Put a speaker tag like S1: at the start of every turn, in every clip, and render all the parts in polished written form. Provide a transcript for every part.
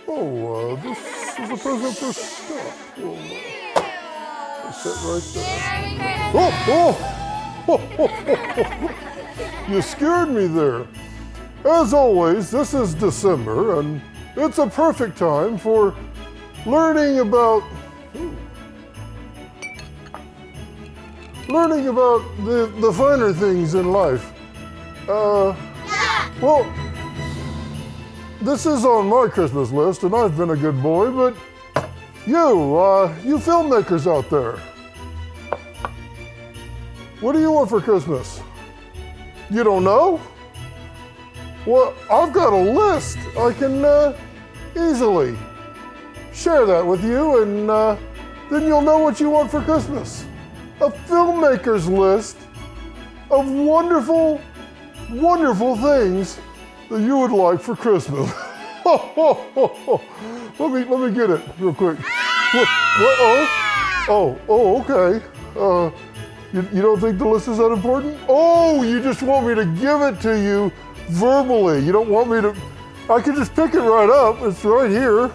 S1: This is a present for Scott. Sit right there. You scared me there. As always, this is December, and it's a perfect time for learning about the finer things in life. Well, this is on my Christmas list, and I've been a good boy, but you filmmakers out there, what do you want for Christmas? You don't know? Well, I've got a list. I can easily share that with you, and then you'll know what you want for Christmas. A filmmaker's list of wonderful, wonderful things that you would like for Christmas. Let me get it real quick. Okay. You don't think the list is that important? Oh, you just want me to give it to you verbally. You don't want me to, I can just pick it right up. It's right here.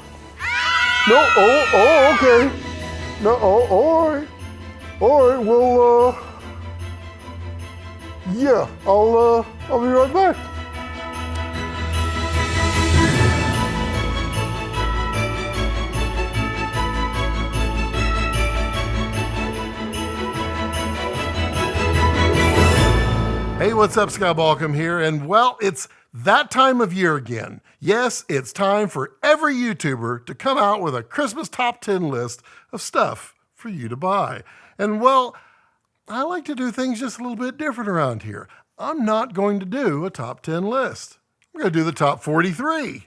S1: No, okay. No, all right. All right, well, yeah, I'll be right back. Hey, what's up? Scott Balcom here, and well, it's that time of year again. Yes, it's time for every YouTuber to come out with a Christmas top 10 list of stuff for you to buy. And well, I like to do things just a little bit different around here. I'm not going to do a top 10 list. I'm going to do the top 43.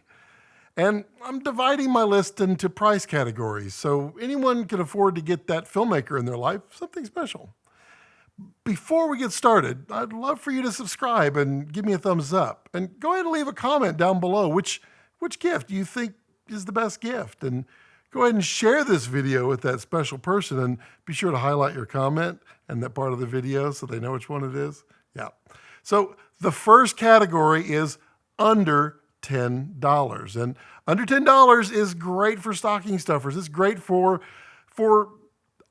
S1: And I'm dividing my list into price categories, so anyone can afford to get that filmmaker in their life something special. Before we get started, I'd love for you to subscribe and give me a thumbs up. And go ahead and leave a comment down below. Which gift do you think is the best gift? And go ahead and share this video with that special person, and be sure to highlight your comment and that part of the video so they know which one it is. Yeah. So the first category is under $10. And under $10 is great for stocking stuffers. It's great for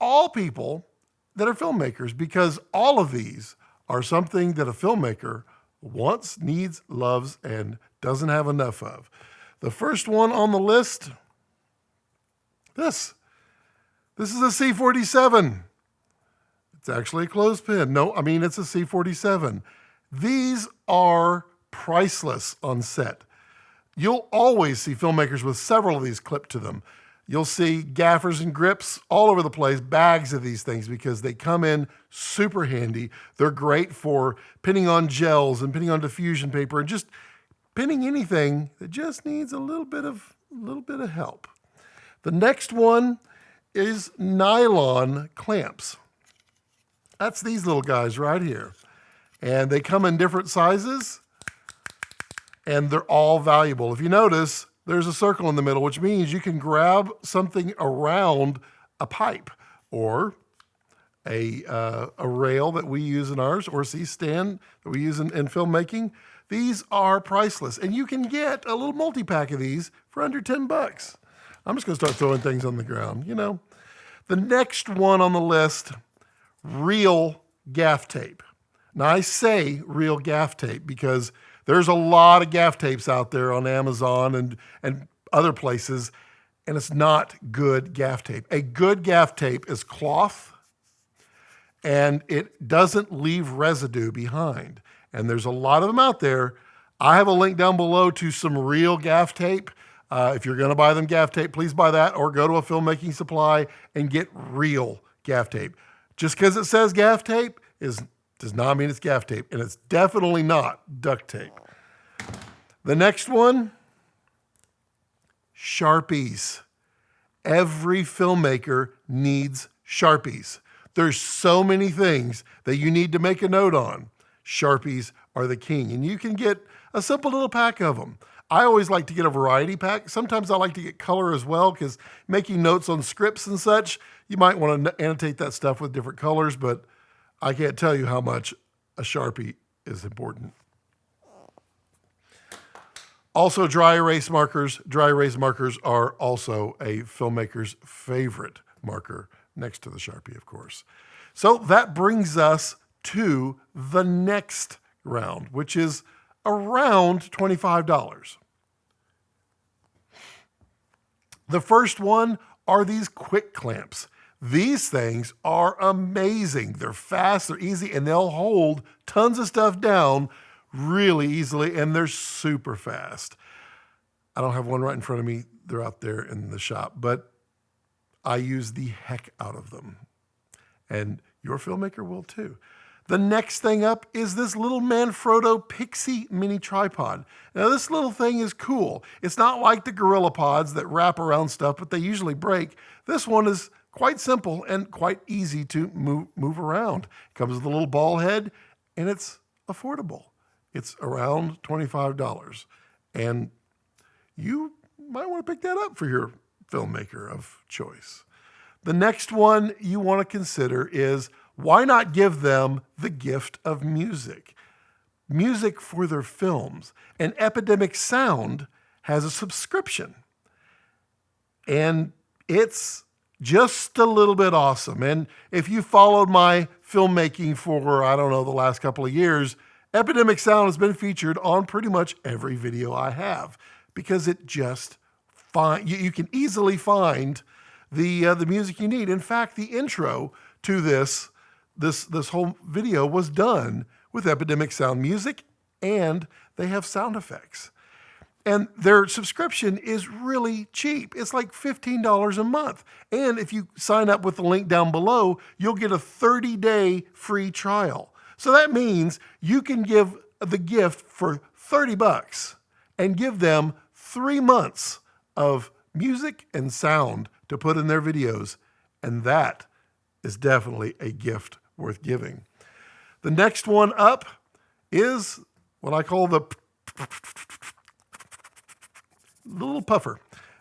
S1: all people that are filmmakers, because all of these are something that a filmmaker wants, needs, loves, and doesn't have enough of. The first one on the list, this is a C47. It's actually a clothespin. No, I mean, it's a C47. These are priceless on set. You'll always see filmmakers with several of these clipped to them. You'll see gaffers and grips all over the place, bags of these things, because they come in super handy. They're great for pinning on gels and pinning on diffusion paper and just pinning anything that just needs a little bit of help. The next one is nylon clamps. That's these little guys right here. And they come in different sizes, and they're all valuable. If you notice, there's a circle in the middle, which means you can grab something around a pipe or a rail that we use in ours, or a C-stand that we use in filmmaking. These are priceless, and you can get a little multi-pack of these for under 10 bucks. I'm just gonna start throwing things on the ground, you know. The next one on the list, real gaff tape. Now I say real gaff tape because there's a lot of gaff tapes out there on Amazon and other places, and it's not good gaff tape. A good gaff tape is cloth, and it doesn't leave residue behind. And there's a lot of them out there. I have a link down below to some real gaff tape. If you're gonna buy them gaff tape, please buy that, or go to a filmmaking supply and get real gaff tape. Just because it says gaff tape does not mean it's gaff tape, and it's definitely not duct tape. The next one, Sharpies. Every filmmaker needs Sharpies. There's so many things that you need to make a note on. Sharpies are the king, and you can get a simple little pack of them. I always like to get a variety pack. Sometimes I like to get color as well, because making notes on scripts and such, you might want to annotate that stuff with different colors, but I can't tell you how much a Sharpie is important. Also, dry erase markers. Dry erase markers are also a filmmaker's favorite marker, next to the Sharpie, of course. So that brings us to the next round, which is around $25. The first one are these quick clamps. These things are amazing. They're fast, they're easy, and they'll hold tons of stuff down really easily, and they're super fast. I don't have one right in front of me. They're out there in the shop, but I use the heck out of them. And your filmmaker will too. The next thing up is this little Manfrotto Pixie mini tripod. Now this little thing is cool. It's not like the Gorilla Pods that wrap around stuff, but they usually break. This one is quite simple and quite easy to move around. It comes with a little ball head and it's affordable. It's around $25. And you might want to pick that up for your filmmaker of choice. The next one you want to consider is, why not give them the gift of music? Music for their films. And Epidemic Sound has a subscription. And it's just a little bit awesome. And if you followed my filmmaking for, I don't know, the last couple of years, Epidemic Sound has been featured on pretty much every video I have, because it just you can easily find the music you need. In fact, the intro to this whole video was done with Epidemic Sound music, and they have sound effects. And their subscription is really cheap. It's like $15 a month. And if you sign up with the link down below, you'll get a 30-day free trial. So that means you can give the gift for $30 and give them 3 months of music and sound to put in their videos. And that is definitely a gift worth giving. The next one up is what I call the little puffer,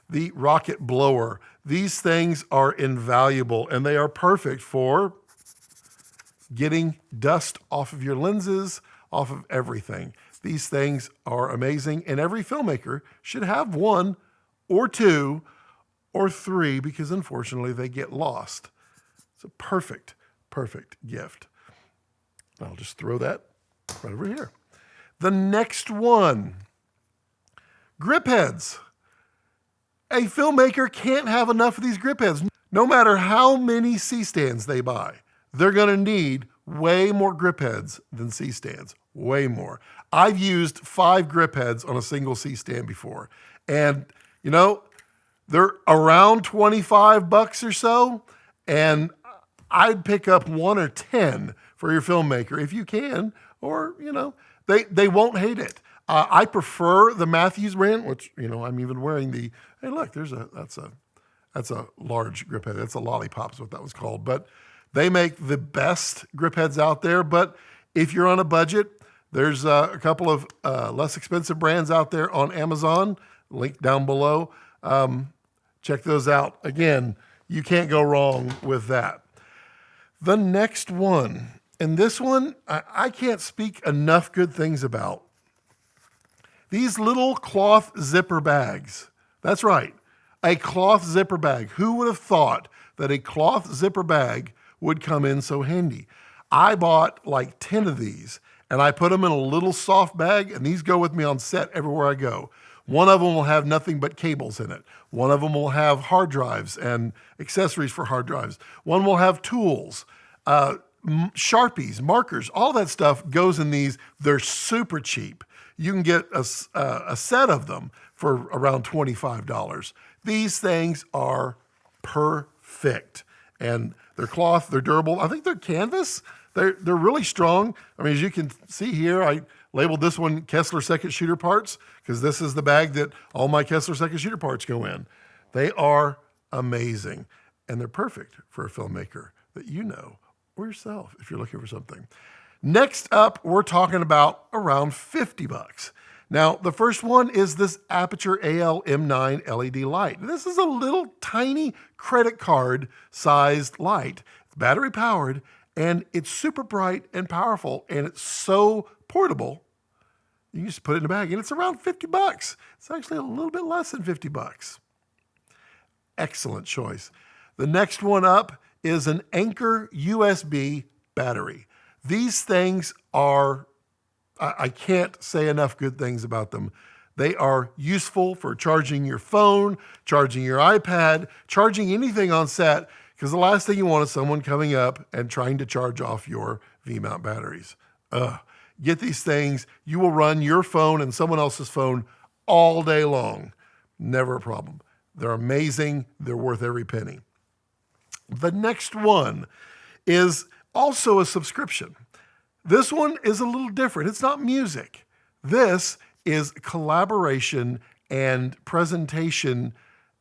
S1: the rocket blower. These things are invaluable, and they are perfect for getting dust off of your lenses, off of everything. These things are amazing, and every filmmaker should have one or two or three, because unfortunately they get lost. It's a perfect gift. I'll just throw that right over here. The next one, grip heads. A filmmaker can't have enough of these grip heads. No matter how many C-stands they buy, they're going to need way more grip heads than C-stands, way more. I've used 5 grip heads on a single C-stand before, and you know, they're around $25 or so, and I'd pick up 1 or 10 for your filmmaker if you can, or, you know, they won't hate it. I prefer the Matthews brand, which, you know, I'm even wearing the, hey, look, that's a large grip head. That's a Lollipop is what that was called. But they make the best grip heads out there. But if you're on a budget, there's a couple of less expensive brands out there on Amazon, link down below. Check those out. Again, you can't go wrong with that. The next one, and this one, I can't speak enough good things about. These little cloth zipper bags. That's right, a cloth zipper bag. Who would have thought that a cloth zipper bag would come in so handy? I bought like 10 of these, and I put them in a little soft bag, and these go with me on set everywhere I go. One of them will have nothing but cables in it. One of them will have hard drives and accessories for hard drives. One will have tools, Sharpies, markers, all that stuff goes in these. They're super cheap. You can get a set of them for around $25. These things are perfect. And they're cloth, they're durable. I think they're canvas. They're really strong. I mean, as you can see here, I labeled this one Kessler second shooter parts, because this is the bag that all my Kessler second shooter parts go in. They are amazing, and they're perfect for a filmmaker that you know, or yourself if you're looking for something. Next up, we're talking about around $50. Now, the first one is this Aputure ALMW LED light. This is a little tiny credit card sized light. It's battery powered, and it's super bright and powerful, and it's so portable. You can just put it in a bag, and it's around 50 bucks. It's actually a little bit less than 50 bucks. Excellent choice. The next one up is an Anker USB battery. These things are, I can't say enough good things about them. They are useful for charging your phone, charging your iPad, charging anything on set, because the last thing you want is someone coming up and trying to charge off your V-mount batteries. Get these things. You will run your phone and someone else's phone all day long. Never a problem. They're amazing. They're worth every penny. The next one is also a subscription. This one is a little different. It's not music. This is collaboration and presentation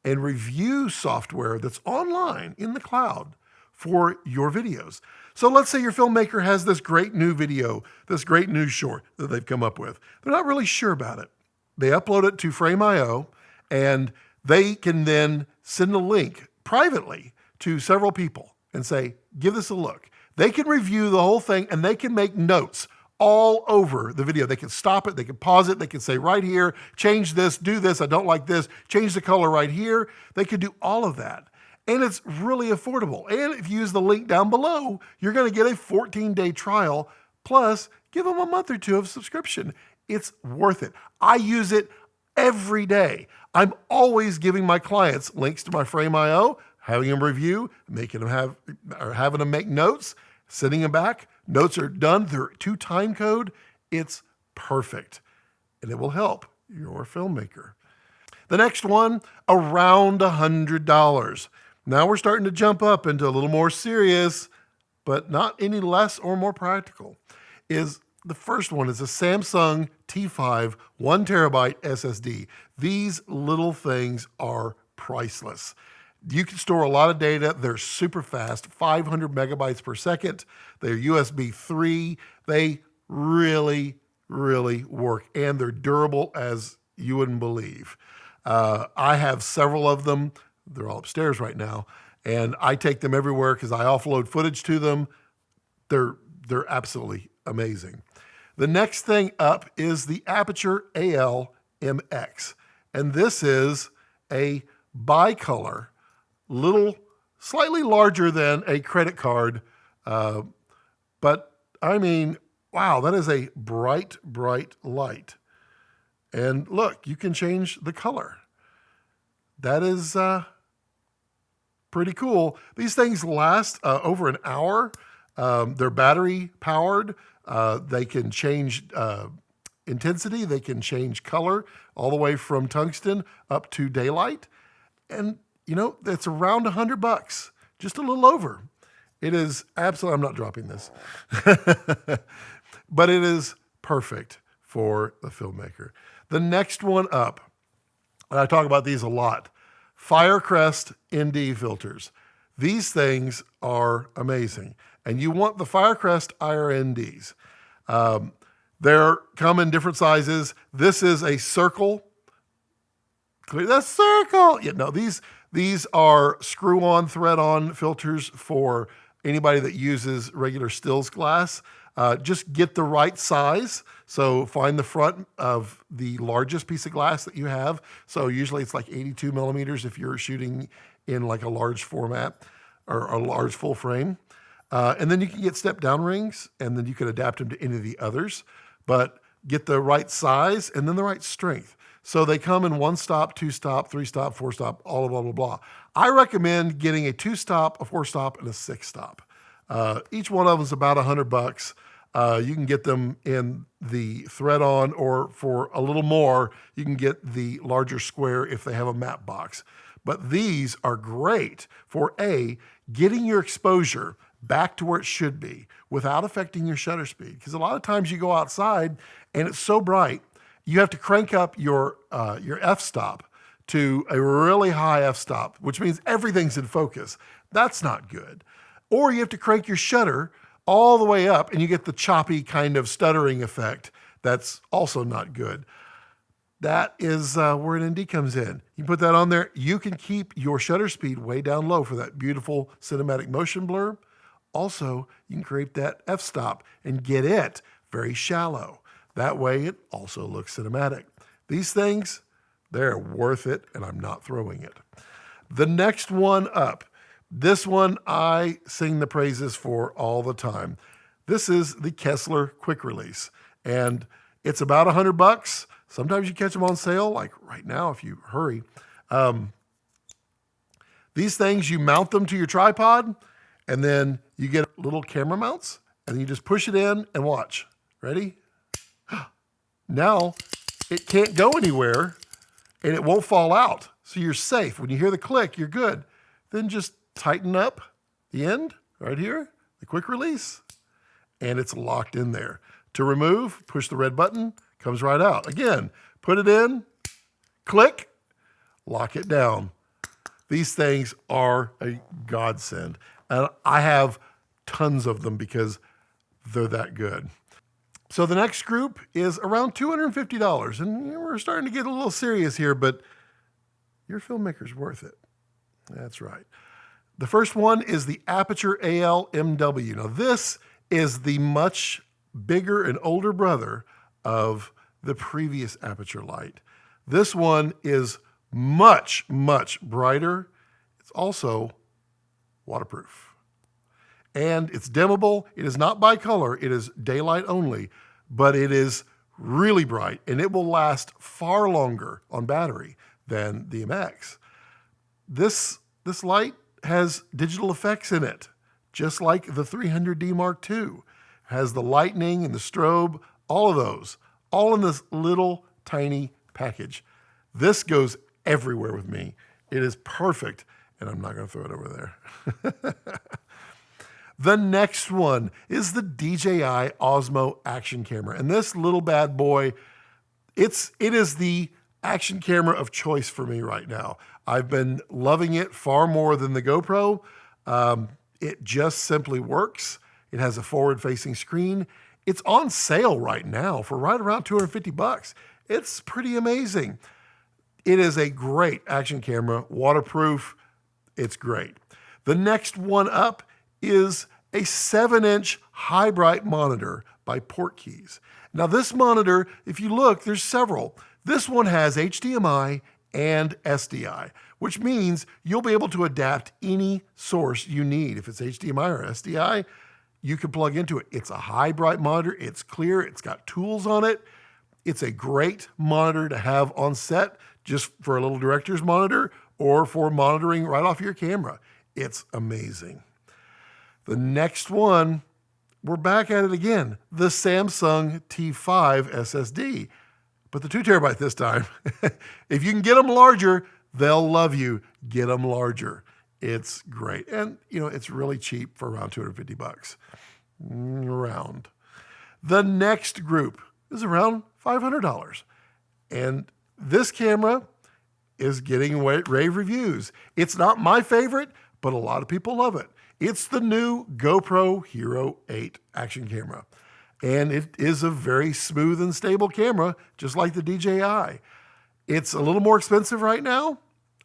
S1: and review software that's online in the cloud for your videos. So let's say your filmmaker has this great new video, this great new short that they've come up with. They're not really sure about it. They upload it to Frame.io, and they can then send a link privately to several people and say, give this a look. They can review the whole thing, and they can make notes all over the video. They can stop it, they can pause it, they can say right here, change this, do this, I don't like this, change the color right here. They can do all of that. And it's really affordable. And if you use the link down below, you're going to get a 14-day trial, plus give them a month or two of subscription. It's worth it. I use it every day. I'm always giving my clients links to my Frame.io, having them review, having them make notes, sending them back. Notes are done to time code. It's perfect, and it will help your filmmaker. The next one, around $100. Now we're starting to jump up into a little more serious, but not any less or more practical. The first one is a Samsung T5 1 terabyte SSD. These little things are priceless. You can store a lot of data. They're super fast, 500 megabytes per second. They're USB 3. They really, really work, and they're durable as you wouldn't believe. I have several of them. They're all upstairs right now, and I take them everywhere because I offload footage to them. They're absolutely amazing. The next thing up is the Aputure ALMX, and this is a bicolor, slightly larger than a credit card, but I mean, wow, that is a bright, bright light. And look, you can change the color. That is pretty cool. These things last over an hour. They're battery powered. They can change intensity. They can change color all the way from tungsten up to daylight. And you know, it's around $100, just a little over. It is absolutely, I'm not dropping this, but it is perfect for the filmmaker. The next one up, and I talk about these a lot, Firecrest ND filters. These things are amazing. And you want the Firecrest IRNDs. They're come in different sizes. This is a circle. Clear the circle. Yeah, no, these are screw-on, thread-on filters for anybody that uses regular stills glass. Just get the right size. So find the front of the largest piece of glass that you have. So usually it's like 82 millimeters if you're shooting in like a large format or a large full frame. And then you can get step-down rings, and then you can adapt them to any of the others. But get the right size and then the right strength. So they come in 1-stop, 2-stop, 3-stop, 4-stop, all blah, blah, blah. I recommend getting a 2-stop, a 4-stop, and a 6-stop. Each one of them is about $100. You can get them in the thread-on, or for a little more, you can get the larger square if they have a matte box. But these are great for getting your exposure back to where it should be without affecting your shutter speed. Because a lot of times you go outside and it's so bright, you have to crank up your f-stop to a really high f-stop, which means everything's in focus. That's not good. Or you have to crank your shutter all the way up and you get the choppy kind of stuttering effect. That's also not good. That is where an ND comes in. You put that on there, you can keep your shutter speed way down low for that beautiful cinematic motion blur. Also, you can create that f-stop and get it very shallow. That way it also looks cinematic. These things, they're worth it, and I'm not throwing it. The next one up, this one I sing the praises for all the time. This is the Kessler quick release, and it's about $100. Sometimes you catch them on sale, like right now if you hurry. These things, you mount them to your tripod, and then you get little camera mounts, and you just push it in and watch. Ready? Now, it can't go anywhere, and it won't fall out. So you're safe. When you hear the click, you're good. Then just tighten up the end right here, the quick release, and it's locked in there. To remove, push the red button, comes right out. Again, put it in, click, lock it down. These things are a godsend. And I have tons of them because they're that good. So the next group is around $250. And we're starting to get a little serious here, but your filmmaker's worth it. That's right. The first one is the Aputure ALMW. Now this is the much bigger and older brother of the previous Aputure light. This one is much, much brighter. It's also waterproof. And it's dimmable. It is not bicolor. It is daylight only, but it is really bright, and it will last far longer on battery than the MX. This light has digital effects in it, just like the 300D Mark II. Has the lightning and the strobe, all of those, all in this little tiny package. This goes everywhere with me. It is perfect, and I'm not going to throw it over there. The next one is the DJI Osmo action camera. And this little bad boy, it is the action camera of choice for me right now. I've been loving it far more than the GoPro. It just simply works. It has a forward-facing screen. It's on sale right now for right around $250. It's pretty amazing. It is a great action camera, waterproof. It's great. The next one up is a 7-inch high bright monitor by Portkeys. Now this monitor, if you look, there's several. This one has HDMI and SDI, which means you'll be able to adapt any source you need. If it's HDMI or SDI, you can plug into it. It's a high bright monitor. It's clear. It's got tools on it. It's a great monitor to have on set just for a little director's monitor or for monitoring right off your camera. It's amazing. The next one, we're back at it again, the Samsung T5 SSD, but the 2 terabyte this time. If you can get them larger, they'll love you. Get them larger. It's great. And, it's really cheap for around $250. Around. The next group is around $500. And this camera is getting rave reviews. It's not my favorite, but a lot of people love it. It's the new GoPro Hero 8 action camera. And it is a very smooth and stable camera, just like the DJI. It's a little more expensive right now.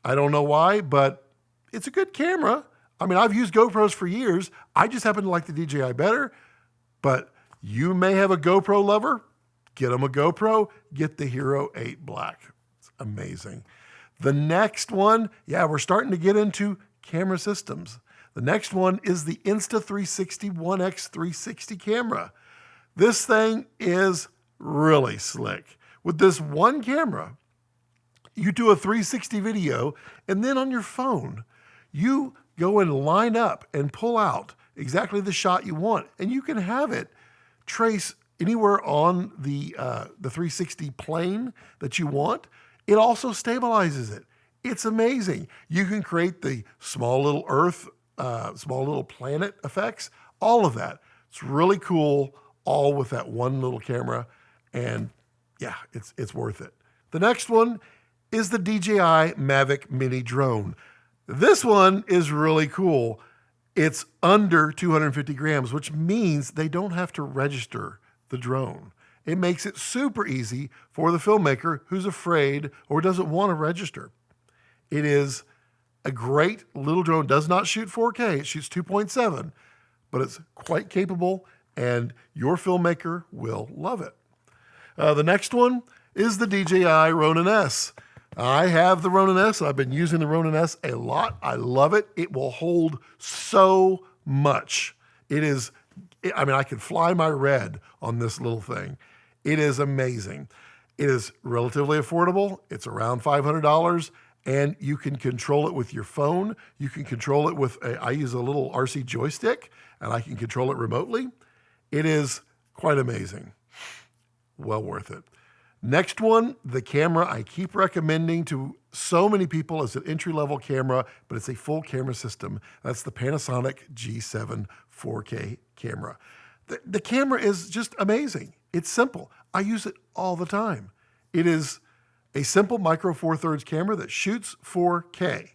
S1: I don't know why, but it's a good camera. I mean, I've used GoPros for years. I just happen to like the DJI better. But you may have a GoPro lover. Get them a GoPro. Get the Hero 8 Black. It's amazing. The next one, we're starting to get into camera systems. The next one is the Insta360 One X360 camera. This thing is really slick. With this one camera, you do a 360 video, and then on your phone, you go and line up and pull out exactly the shot you want, and you can have it trace anywhere on the 360 plane that you want. It also stabilizes it. It's amazing. You can create the small little Earth, small little planet effects, all of that. It's really cool, all with that one little camera, and it's worth it. The next one is the DJI Mavic Mini drone. This one is really cool. It's under 250 grams, which means they don't have to register the drone. It makes it super easy for the filmmaker who's afraid or doesn't want to register. It is a great little drone. Does not shoot 4K. It shoots 2.7, but it's quite capable, and your filmmaker will love it. The next one is the DJI Ronin S. I have the Ronin S. I've been using the Ronin S a lot. I love it. It will hold so much. It is, I mean, I could fly my red on this little thing. It is amazing. It is relatively affordable. It's around $500, and you can control it with your phone. You can control it with I use a little RC joystick, and I can control it remotely. It is quite amazing. Well worth it. Next one, the camera I keep recommending to so many people is an entry-level camera, but it's a full camera system. That's the Panasonic G7 4K camera. The camera is just amazing. It's simple. I use it all the time. It is a simple micro four thirds camera that shoots 4K.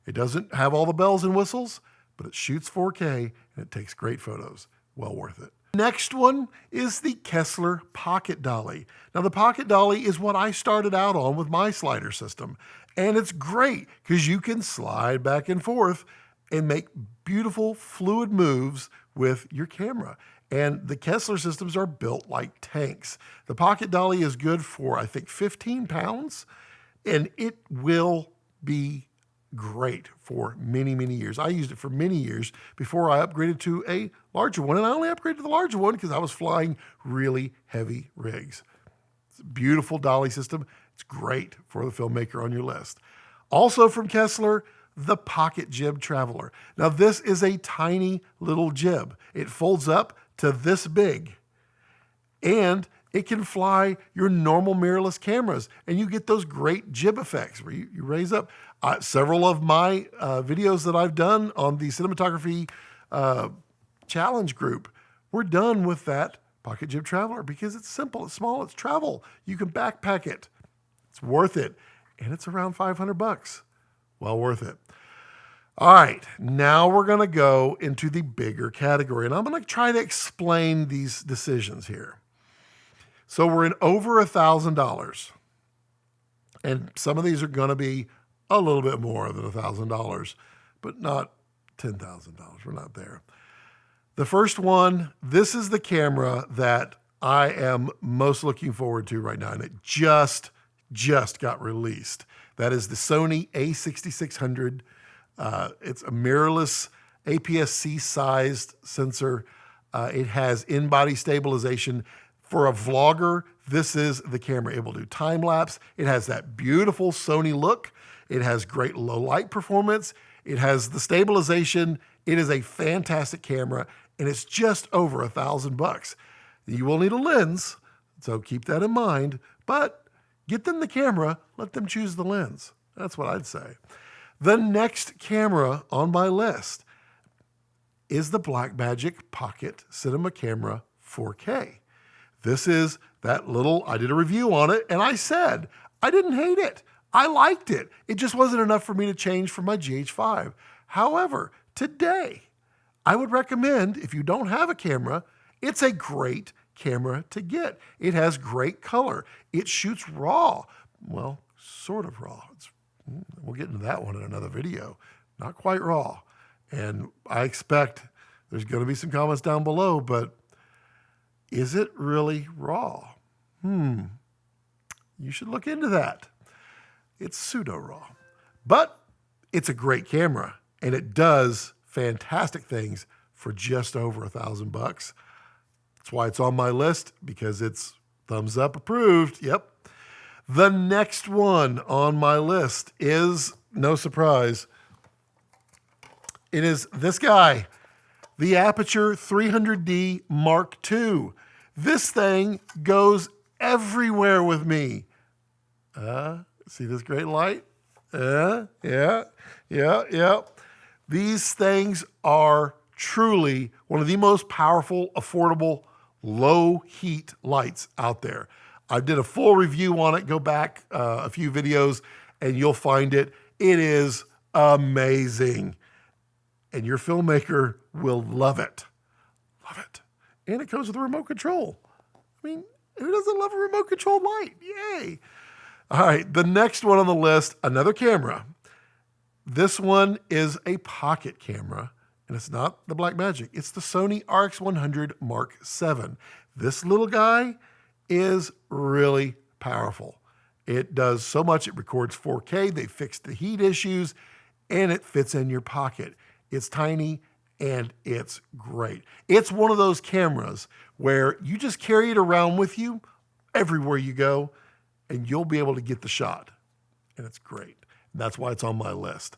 S1: It doesn't have all the bells and whistles, but it shoots 4K and it takes great photos. Well worth it. Next one is the Kessler Pocket Dolly. Now the Pocket Dolly is what I started out on with my slider system. And it's great because you can slide back and forth and make beautiful fluid moves with your camera. And the Kessler systems are built like tanks. The Pocket Dolly is good for, I think, 15 pounds, and it will be great for many, many years. I used it for many years before I upgraded to a larger one, and I only upgraded to the larger one because I was flying really heavy rigs. It's a beautiful dolly system. It's great for the filmmaker on your list. Also from Kessler, the Pocket Jib Traveler. Now this is a tiny little jib. It folds up to this big, and it can fly your normal mirrorless cameras, and you get those great jib effects where you raise up. Several of my videos that I've done on the cinematography challenge group were done with that Pocket Jib Traveler because it's simple, it's small, it's travel. You can backpack it. It's worth it, and it's around $500. Well worth it. All right, now we're going to go into the bigger category, and I'm going to try to explain these decisions here. So we're in over $1,000, and some of these are going to be a little bit more than $1,000, but not $10,000. We're not there. The first one, this is the camera that I am most looking forward to right now, and it just got released. That is the Sony A6600. It's a mirrorless APS-C sized sensor. It has in-body stabilization. For a vlogger, this is the camera. It will do time lapse. It has that beautiful Sony look. It has great low light performance. It has the stabilization. It is a fantastic camera, and it's just over $1,000. You will need a lens, so keep that in mind, but get them the camera, let them choose the lens. That's what I'd say. The next camera on my list is the Blackmagic Pocket Cinema Camera 4K. This is that little, I did a review on it, and I said, I didn't hate it. I liked it. It just wasn't enough for me to change from my GH5. However, today, I would recommend, if you don't have a camera, it's a great camera to get. It has great color. It shoots raw. Well, sort of raw. We'll get into that one in another video. Not quite raw. And I expect there's going to be some comments down below, but is it really raw? You should look into that. It's pseudo raw, but it's a great camera, and it does fantastic things for just over $1,000. That's why it's on my list, because it's thumbs up approved. Yep. The next one on my list is, no surprise, it is this guy, the Aputure 300D Mark II. This thing goes everywhere with me. See this great light? Yeah. These things are truly one of the most powerful, affordable, low heat lights out there. I did a full review on it. Go back a few videos and you'll find it. It is amazing. And your filmmaker will love it. Love it. And it comes with a remote control. I mean, who doesn't love a remote controlled light? Yay. All right, the next one on the list, another camera. This one is a pocket camera, and it's not the Blackmagic. It's the Sony RX100 Mark 7. This little guy is really powerful. It does so much. It records 4K. They fixed the heat issues, and it fits in your pocket. It's tiny, and it's great. It's one of those cameras where you just carry it around with you everywhere you go, and you'll be able to get the shot. And it's great. That's why it's on my list.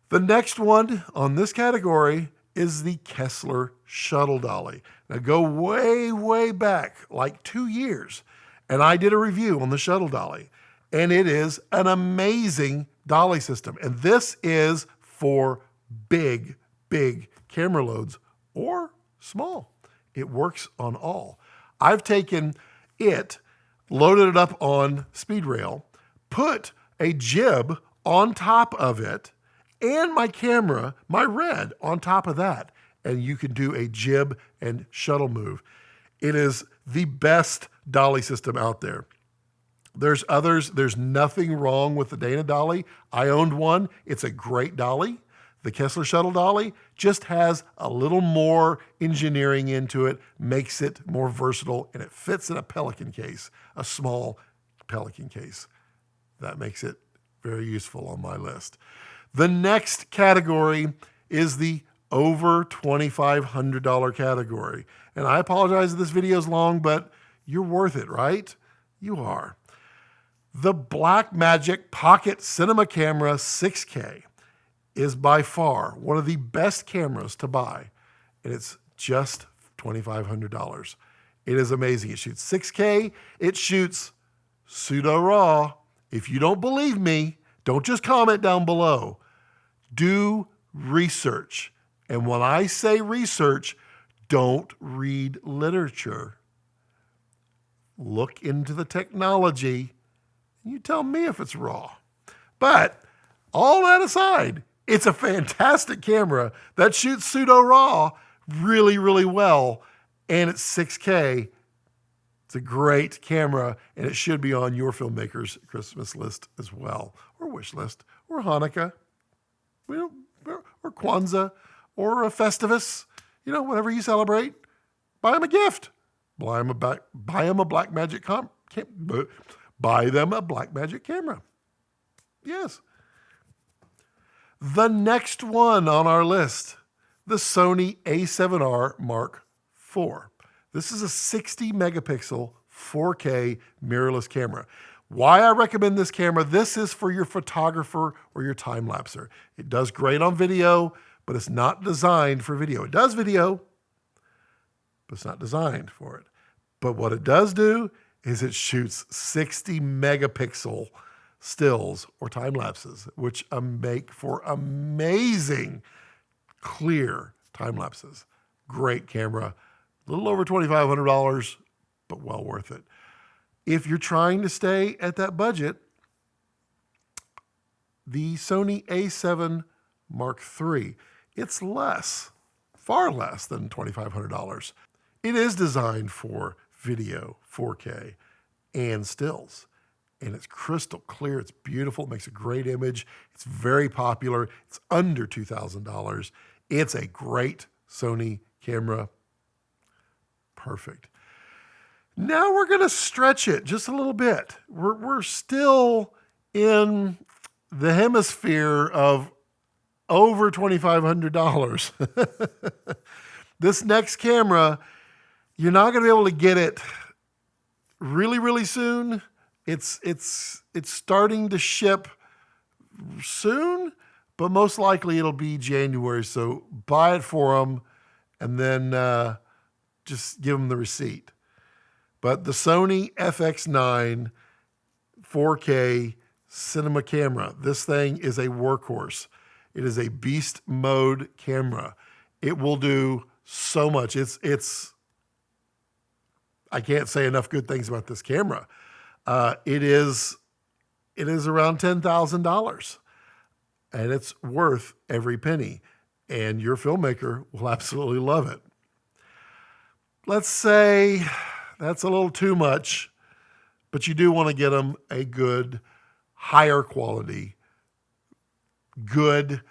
S1: The next one on this category is the Kessler Shuttle Dolly. Now go way, way back, like 2 years, and I did a review on the Shuttle Dolly, and it is an amazing dolly system. And this is for big, big camera loads or small. It works on all. I've taken it, loaded it up on speed rail, put a jib on top of it, and my camera, my Red, on top of that. And you can do a jib and shuttle move. It is the best dolly system out there. There's others. There's nothing wrong with the Dana Dolly. I owned one. It's a great dolly. The Kessler Shuttle Dolly just has a little more engineering into it, makes it more versatile, and it fits in a Pelican case, a small Pelican case. That makes it very useful on my list. The next category is the over $2,500 category. And I apologize if this video is long, but you're worth it, right? You are. The Blackmagic Pocket Cinema Camera 6K is by far one of the best cameras to buy, and it's just $2,500. It is amazing. It shoots 6K. It shoots pseudo RAW. If you don't believe me, don't just comment down below. Do research. And when I say research, don't read literature. Look into the technology. You tell me if it's raw. But all that aside, it's a fantastic camera that shoots pseudo RAW really, really well. And it's 6K. It's a great camera, and it should be on your filmmaker's Christmas list as well, or wish list, or Hanukkah, or Kwanzaa, or a Festivus, whatever you celebrate. Buy them a gift. Buy them a Blackmagic buy them a Blackmagic camera. Yes. The next one on our list, the Sony A7R Mark IV. This is a 60 megapixel 4K mirrorless camera. Why I recommend this camera, this is for your photographer or your time lapser. It does great on video, but it's not designed for video. It does video, but it's not designed for it. But what it does do is it shoots 60 megapixel stills or time lapses, which make for amazing clear time lapses. Great camera, a little over $2,500, but well worth it. If you're trying to stay at that budget, the Sony A7 Mark III, it's less, far less than $2,500. It is designed for video, 4K, and stills. And it's crystal clear. It's beautiful. It makes a great image. It's very popular. It's under $2,000. It's a great Sony camera. Perfect. Now we're going to stretch it just a little bit. We're still in the hemisphere of over $2,500. This next camera, you're not going to be able to get it really, really soon. It's starting to ship soon, but most likely it'll be January. So buy it for them and then just give them the receipt. But the Sony FX9 4K cinema camera, this thing is a workhorse. It is a beast mode camera. It will do so much. I can't say enough good things about this camera. It is around $10,000, and it's worth every penny, and your filmmaker will absolutely love it. Let's say that's a little too much, but you do want to get them a good, higher quality, good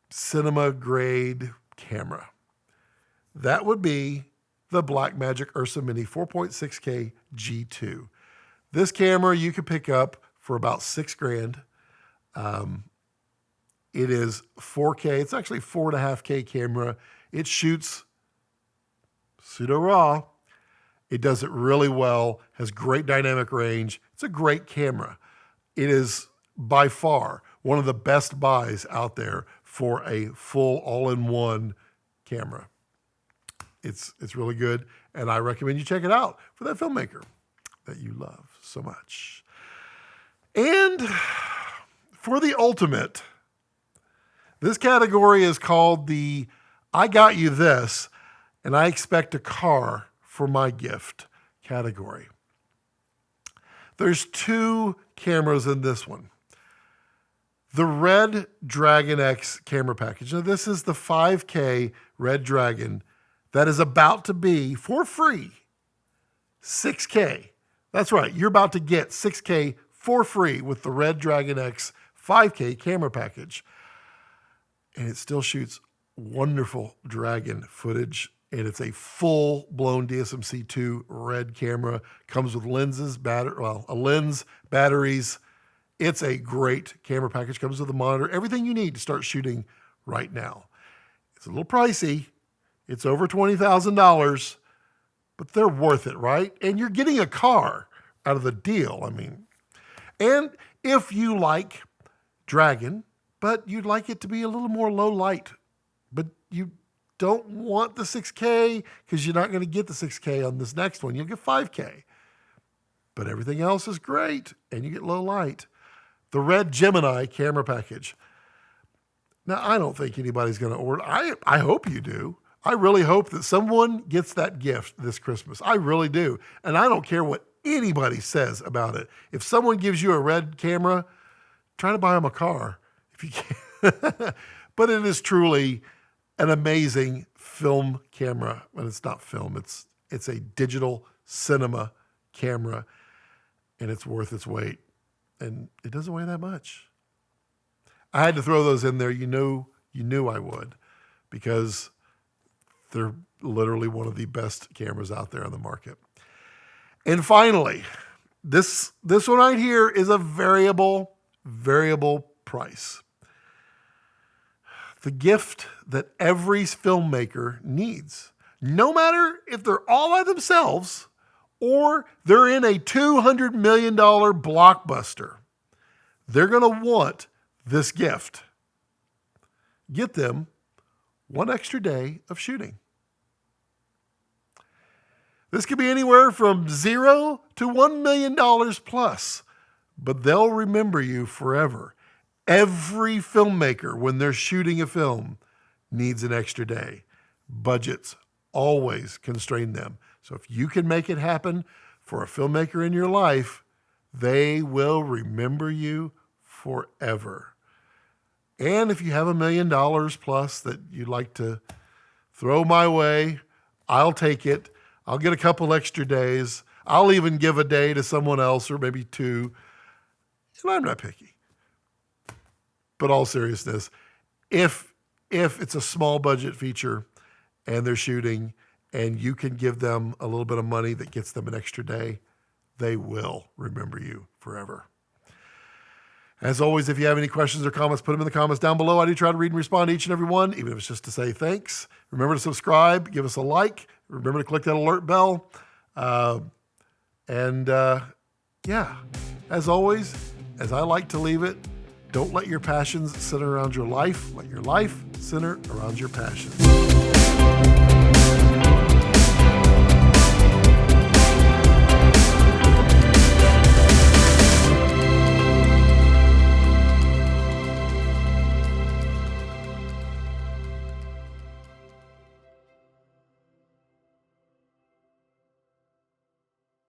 S1: cinema grade camera. That would be the Blackmagic Ursa Mini 4.6K G2. This camera you can pick up for about $6,000. It is 4K. It's actually 4.5K camera. It shoots pseudo raw. It does it really well, has great dynamic range. It's a great camera. It is by far one of the best buys out there for a full all-in-one camera. It's really good, and I recommend you check it out for that filmmaker that you love so much. And for the ultimate, this category is called the I got you this, and I expect a car for my gift category. There's two cameras in this one. The Red Dragon X camera package. Now, this is the 5K Red Dragon that is about to be, for free, 6K. That's right, you're about to get 6K for free with the Red Dragon X 5K camera package. And it still shoots wonderful Dragon footage. And it's a full-blown DSMC2 red camera. Comes with lenses, a lens, batteries. It's a great camera package. Comes with a monitor. Everything you need to start shooting right now. It's a little pricey. It's over $20,000, but they're worth it, right? And you're getting a car out of the deal. I mean, and if you like Dragon, but you'd like it to be a little more low light, but you don't want the 6K because you're not going to get the 6K on this next one. You'll get 5K. But everything else is great, and you get low light. The Red Gemini camera package. Now, I don't think anybody's going to order. I hope you do. I really hope that someone gets that gift this Christmas. I really do. And I don't care what anybody says about it. If someone gives you a red camera, try to buy them a car if you can. But it is truly an amazing film camera. And it's not film, it's a digital cinema camera, and it's worth its weight. And it doesn't weigh that much. I had to throw those in there. You knew I would, because they're literally one of the best cameras out there on the market. And finally, this one right here is a variable price. The gift that every filmmaker needs, no matter if they're all by themselves or they're in a $200 million blockbuster, they're going to want this gift. Get them one extra day of shooting. This could be anywhere from $0 to $1 million plus, but they'll remember you forever. Every filmmaker, when they're shooting a film, needs an extra day. Budgets always constrain them. So if you can make it happen for a filmmaker in your life, they will remember you forever. And if you have $1 million plus that you'd like to throw my way, I'll take it. I'll get a couple extra days. I'll even give a day to someone else, or maybe two. And I'm not picky. But all seriousness, if it's a small budget feature and they're shooting and you can give them a little bit of money that gets them an extra day, they will remember you forever. As always, if you have any questions or comments, put them in the comments down below. I do try to read and respond to each and every one, even if it's just to say thanks. Remember to subscribe, give us a like. Remember to click that alert bell. Yeah, as always, as I like to leave it, don't let your passions center around your life. Let your life center around your passions.